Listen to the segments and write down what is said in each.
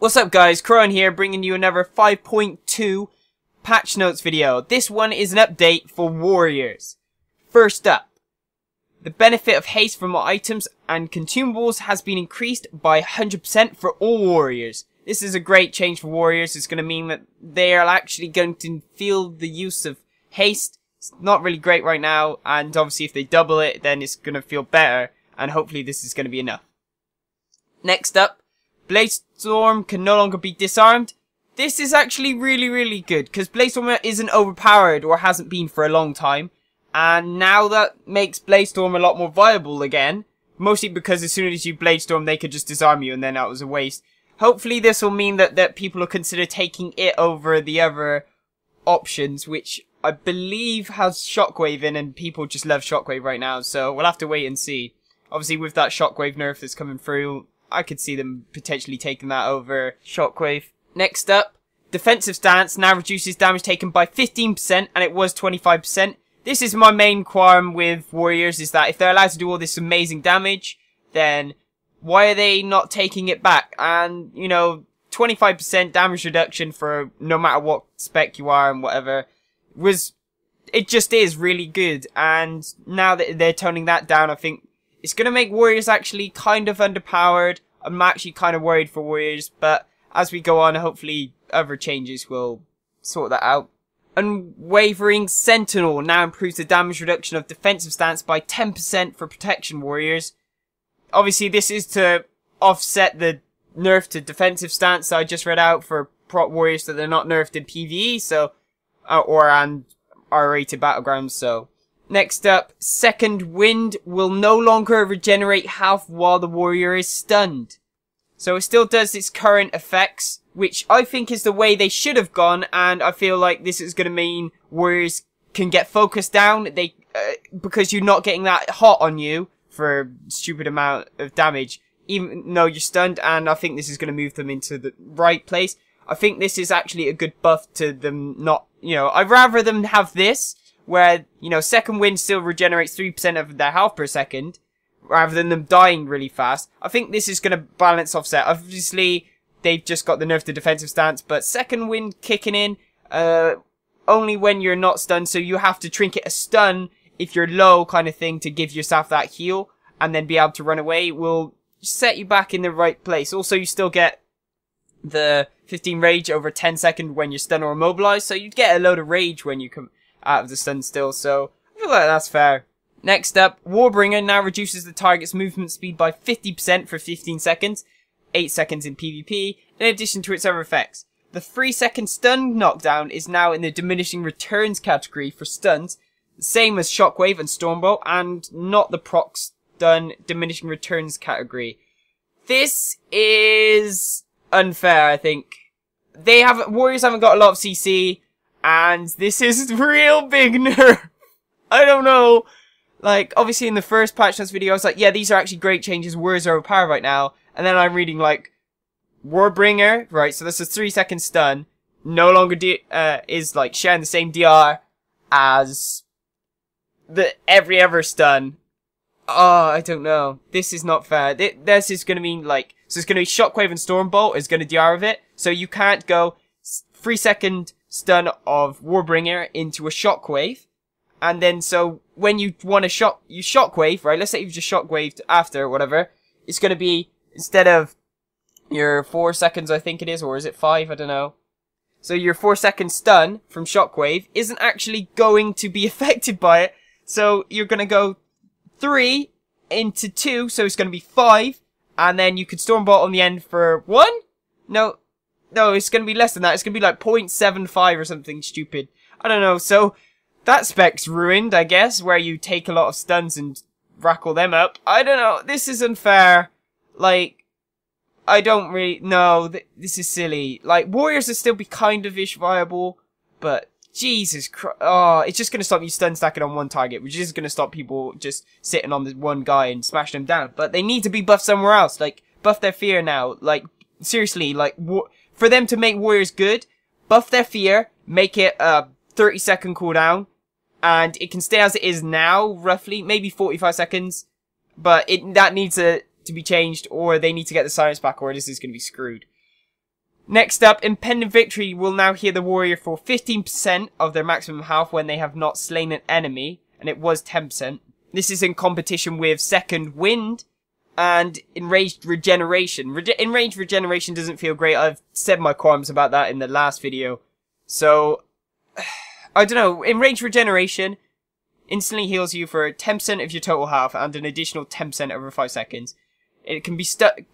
What's up guys, Crone here, bringing you another 5.2 patch notes video. This one is an update for warriors. First up, the benefit of haste from items and consumables has been increased by 100% for all warriors. This is a great change for warriors. It's going to mean that they are actually going to feel the use of haste. It's not really great right now, and obviously if they double it, then it's going to feel better, and hopefully this is going to be enough. Next up, bladestorm can no longer be disarmed. This is actually really good, because bladestorm isn't overpowered or hasn't been for a long time, and now that makes bladestorm a lot more viable again, mostly because as soon as you bladestorm they could just disarm you and then that was a waste. Hopefully this will mean that people will consider taking it over the other options, which I believe has shockwave in, and people just love shockwave right now, so we'll have to wait and see. Obviously with that shockwave nerf that's coming through, I could see them potentially taking that over shockwave. Next up, defensive stance now reduces damage taken by 15%, and it was 25%. This is my main qualm with warriors, is that if they're allowed to do all this amazing damage, then why are they not taking it back? And, you know, 25% damage reduction for no matter what spec you are and whatever, it just is really good. And now that they're toning that down, I think it's going to make warriors actually kind of underpowered. I'm actually kind of worried for warriors, but as we go on, hopefully other changes will sort that out. Unwavering Sentinel now improves the damage reduction of defensive stance by 10% for protection warriors. Obviously this is to offset the nerf to defensive stance that I just read out for prot warriors, so they're not nerfed in PvE, so and R-rated battlegrounds, so. Next up, Second Wind will no longer regenerate health while the warrior is stunned. So it still does its current effects, which I think is the way they should have gone, and I feel like this is going to mean warriors can get focused down, because you're not getting that hot on you for a stupid amount of damage, even though you're stunned, and I think this is going to move them into the right place. I think this is actually a good buff to them not, you know, I'd rather them have this, where, you know, Second Wind still regenerates 3% of their health per second, rather than them dying really fast. I think this is going to balance offset. Obviously, they've just got the nerf to defensive stance, but Second Wind kicking in, only when you're not stunned, so you have to trinket a stun if you're low kind of thing to give yourself that heal, and then be able to run away, will set you back in the right place. Also, you still get the 15 rage over 10 seconds when you're stunned or immobilized, so you get a load of rage when you come out of the stun still, so I feel like that's fair. Next up, Warbringer now reduces the target's movement speed by 50% for 15 seconds, 8 seconds in PvP, in addition to its other effects. The 3-second stun knockdown is now in the diminishing returns category for stuns, the same as Shockwave and Stormbolt, and not the proc stun diminishing returns category. This is unfair, I think. Warriors haven't got a lot of CC, and this is real big nerf. I don't know. Like, obviously in the first patch notes video, I was like, yeah, these are actually great changes. Warriors are overpowered right now. And then I'm reading, like, Warbringer, right, so that's a 3-second stun, no longer is, like, sharing the same DR as every other stun. Oh, I don't know. This is not fair. This is going to mean, like, so it's going to be Shockwave and Stormbolt is going to DR with it. So you can't go 3-second stun of Warbringer into a Shockwave. And then, so, when you want to you Shockwave, right, let's say you've just Shockwaved after, or whatever, it's going to be, instead of your 4 seconds, I think it is, or is it 5, I don't know. So your 4-second stun from Shockwave isn't actually going to be affected by it. So you're going to go 3 into 2, so it's going to be 5, and then you could Stormbolt on the end for 1? No, it's going to be less than that. It's going to be like 0.75 or something stupid. I don't know, so that spec's ruined, I guess, where you take a lot of stuns and rackle them up. I don't know, this is unfair. Like, I don't really know, this is silly. Like, warriors will still be kind of ish viable, but Jesus Christ, oh, it's just gonna stop you stun stacking on one target, which is gonna stop people just sitting on the one guy and smashing them down. But they need to be buffed somewhere else, like, buff their fear now. Like, seriously, like, for them to make warriors good, buff their fear, make it a 30-second cooldown, and it can stay as it is now, roughly, maybe 45 seconds, but that needs to be changed, or they need to get the silence back, or this is going to be screwed. Next up, Impending Victory will now heal the warrior for 15% of their maximum health when they have not slain an enemy, and it was 10%. This is in competition with Second Wind and Enraged Regeneration. Enraged Regeneration doesn't feel great. I've said my qualms about that in the last video. So, I don't know. Enraged Regeneration instantly heals you for 10% of your total health and an additional 10% over 5 seconds. It can be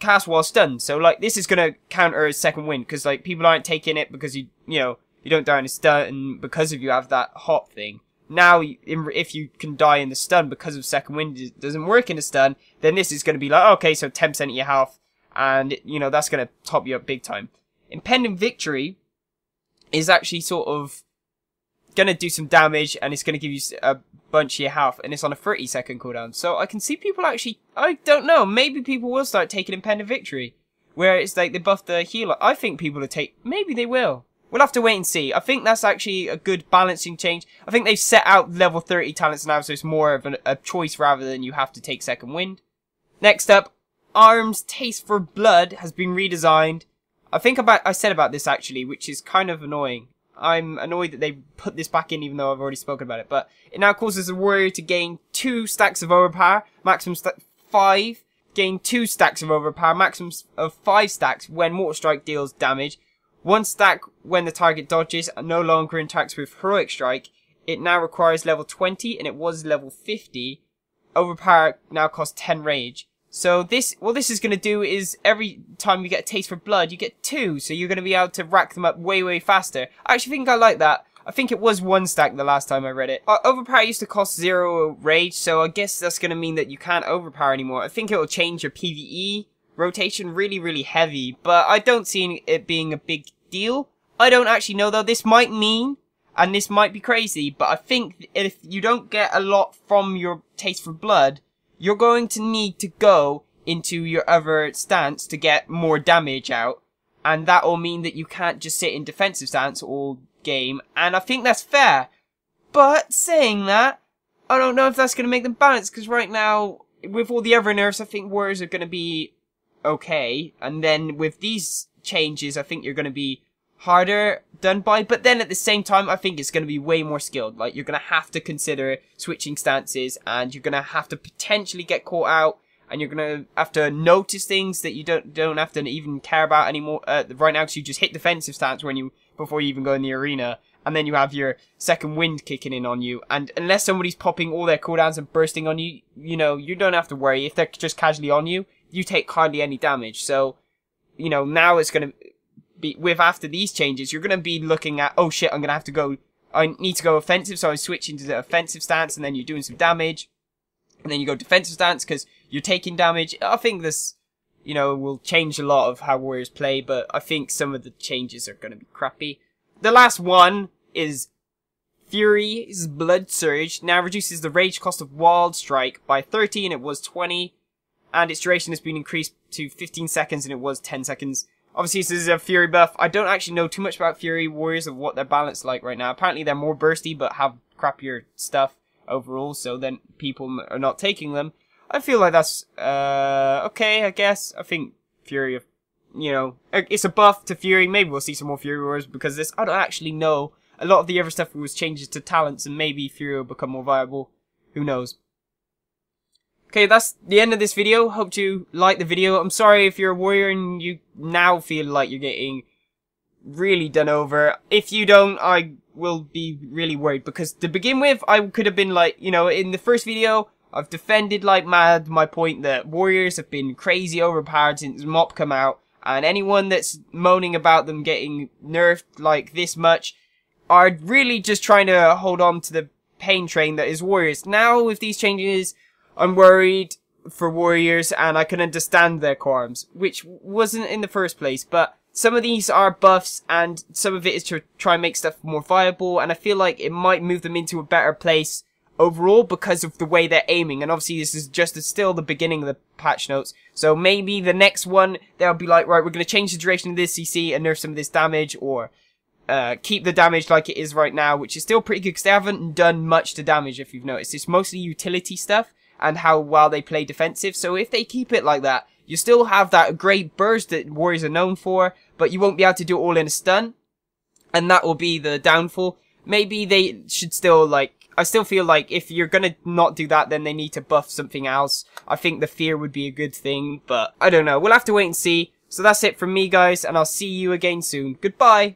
cast while stunned. So, like, this is going to counter as Second Wind. Because, like, people aren't taking it because you don't die in a stun. And because of you have that hot thing. Now, if you can die in the stun because of Second Wind, it doesn't work in the stun. Then this is going to be like, okay, so 10% of your health. And, that's going to top you up big time. Impending Victory is actually sort of going to do some damage. And it's going to give you a bunch of your health, and it's on a 30-second cooldown. So I can see people actually, I don't know, maybe people will start taking Impending Victory, where it's like they buff the healer. I think people will take, maybe they will. We'll have to wait and see. I think that's actually a good balancing change. I think they've set out level 30 talents now, so it's more of a choice rather than you have to take Second Wind. Next up, Arm's Taste for Blood has been redesigned. I said about this actually, which is kind of annoying. I'm annoyed that they put this back in even though I've already spoken about it. But it now causes the warrior to gain 2 stacks of overpower, maximum 5. Gain 2 stacks of overpower, maximum of 5 stacks when Mortal Strike deals damage. 1 stack when the target dodges and no longer interacts with Heroic Strike. It now requires level 20 and it was level 50. Overpower now costs 10 rage. So what this is going to do is every time you get a Taste for Blood, you get 2. So you're going to be able to rack them up way, way faster. I actually think I like that. I think it was 1 stack the last time I read it. Overpower used to cost 0 rage, so I guess that's going to mean that you can't overpower anymore. I think it will change your PvE rotation really, really heavy, but I don't see it being a big deal. I don't actually know though. This might mean, and this might be crazy, but I think if you don't get a lot from your Taste for Blood, you're going to need to go into your other stance to get more damage out. And that will mean that you can't just sit in defensive stance all game. And I think that's fair. But saying that, I don't know if that's going to make them balance. Because right now, with all the other nerfs, I think warriors are going to be okay. And then with these changes, I think you're going to be harder done by, but then at the same time I think it's going to be way more skilled. Like, you're going to have to consider switching stances, and you're going to have to potentially get caught out, and you're going to have to notice things that you don't have to even care about anymore right now, because you just hit defensive stance before you even go in the arena, and then you have your Second Wind kicking in on you, and unless somebody's popping all their cooldowns and bursting on you, you don't have to worry. If they're just casually on you, you take hardly any damage. So now it's going to after these changes, you're going to be looking at, oh shit, I need to go offensive, so I switch into the offensive stance, and then you're doing some damage, and then you go defensive stance because you're taking damage. I think this, will change a lot of how warriors play, but I think some of the changes are going to be crappy. The last one is Fury's Blood Surge. Now reduces the rage cost of Wild Strike by 30, and it was 20, and its duration has been increased to 15 seconds, and it was 10 seconds. Obviously, this is a Fury buff. I don't actually know too much about Fury warriors of what their balance like right now. Apparently, they're more bursty, but have crappier stuff overall, so then people are not taking them. I feel like that's, okay, I guess. I think Fury, it's a buff to Fury. Maybe we'll see some more Fury warriors because of this. I don't actually know. A lot of the other stuff was changes to talents, and maybe Fury will become more viable. Who knows? Okay, that's the end of this video. Hope you liked the video. I'm sorry if you're a warrior and you now feel like you're getting really done over. If you don't, I will be really worried, because to begin with, I could have been like, in the first video, I've defended like mad my point that warriors have been crazy overpowered since MOP come out, and anyone that's moaning about them getting nerfed like this much are really just trying to hold on to the pain train that is warriors. Now with these changes, I'm worried for warriors, and I can understand their qualms, which wasn't in the first place, but some of these are buffs, and some of it is to try and make stuff more viable, and I feel like it might move them into a better place overall because of the way they're aiming. And obviously this is just still the beginning of the patch notes, so maybe the next one, they'll be like, right, we're going to change the duration of this CC and nerf some of this damage, or keep the damage like it is right now, which is still pretty good, because they haven't done much to damage, if you've noticed. It's mostly utility stuff, and how well they play defensive. So if they keep it like that, You still have that great burst that warriors are known for, but you won't be able to do it all in a stun. And that will be the downfall. Maybe they should still, like, I still feel like if you're gonna not do that, then they need to buff something else. I think the fear would be a good thing, but I don't know. We'll have to wait and see. So that's it from me, guys, and I'll see you again soon. Goodbye!